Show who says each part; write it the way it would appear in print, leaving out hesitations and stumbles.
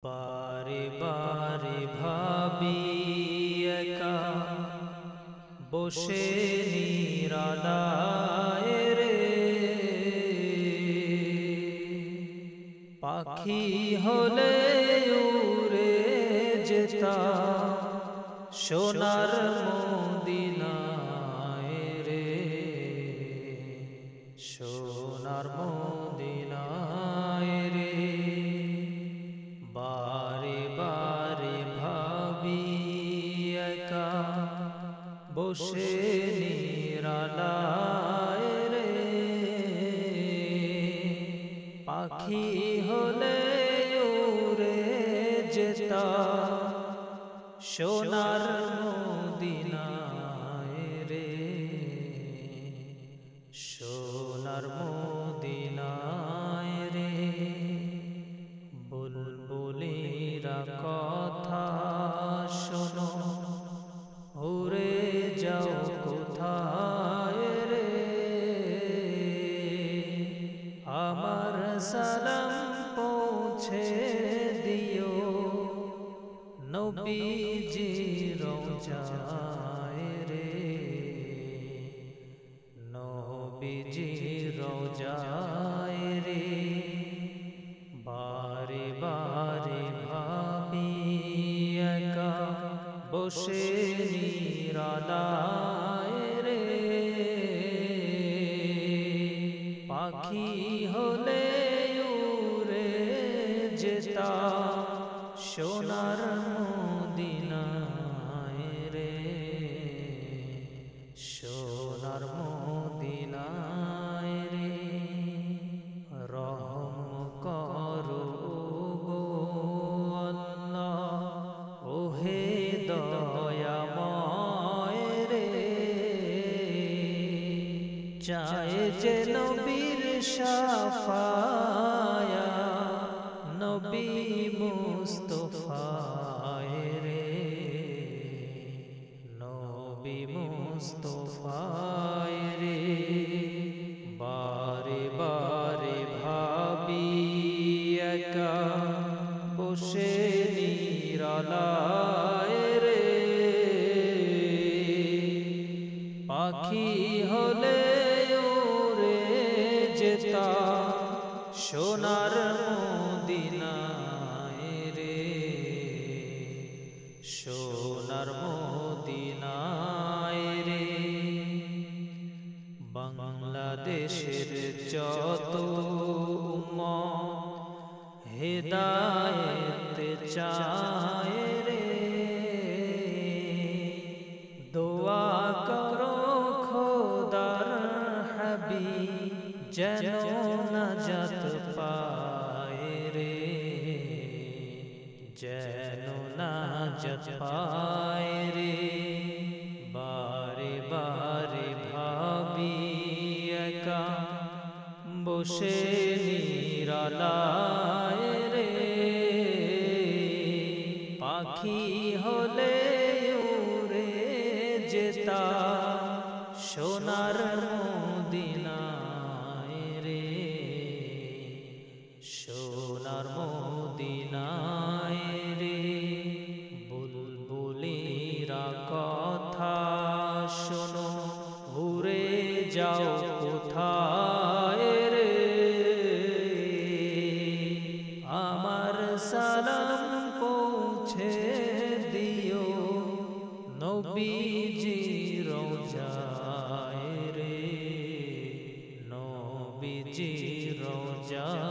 Speaker 1: বারে বারে ভাবি একা বসে নিরালায় রে, পাখি হলে উড়ে যেতাম সোনার মদিনায় রে, সোনার মদিনায় রে। বারে বারে ভাবি একা বসে নিরালায় রে, পাখি হলে উড়ে যেতাম সোনার মদিনায় রে, সোনার মদিনায় রে। বুলবুলিরা কথা শোনো, উড়ে যাও কোথায় রে, আমার সালাম পৌঁছে দিও নবীজির রওজায় রে, নবীজির রওজায় রে। বারে বারে ভাবি একা বসে নিরালায় রে, পাখি হলে উড়ে যেতাম সোনার মদিনায় রে, সোনার মদিনায় রে। রহম করো গো আল্লাহ, ওহে দয়াময় রে, চায় যে নবীর শাফায়া নবী মুস্তাফায় রে, নবী মুস্তাফায় রে। বারে বারে ভাবি একা বসে নিরালায় রে, পাখি হলে উড়ে যেতাম সোনার মদিনায় রে, সোনার মদিনায় রে। বাংলাদেশের যত উম্মত হেদায়েত চায় রে, দোয়া করো খোদার হাবিব যেন নাজাত পায় রে, যেন নাজাত পায় রে। বারে বারে ভাবি একা বসে নিরালায় রে, পাখি হলে উড়ে যেতাম সোনার মদিনায় রে, সোনার মদিনায় রে। বুলবুলিরা কথা শোনো, উড়ে যাও কোথায় রে, আমার সালাম পৌঁছে দিও নবীজির রওজায় রে, নবীজির রওজায়।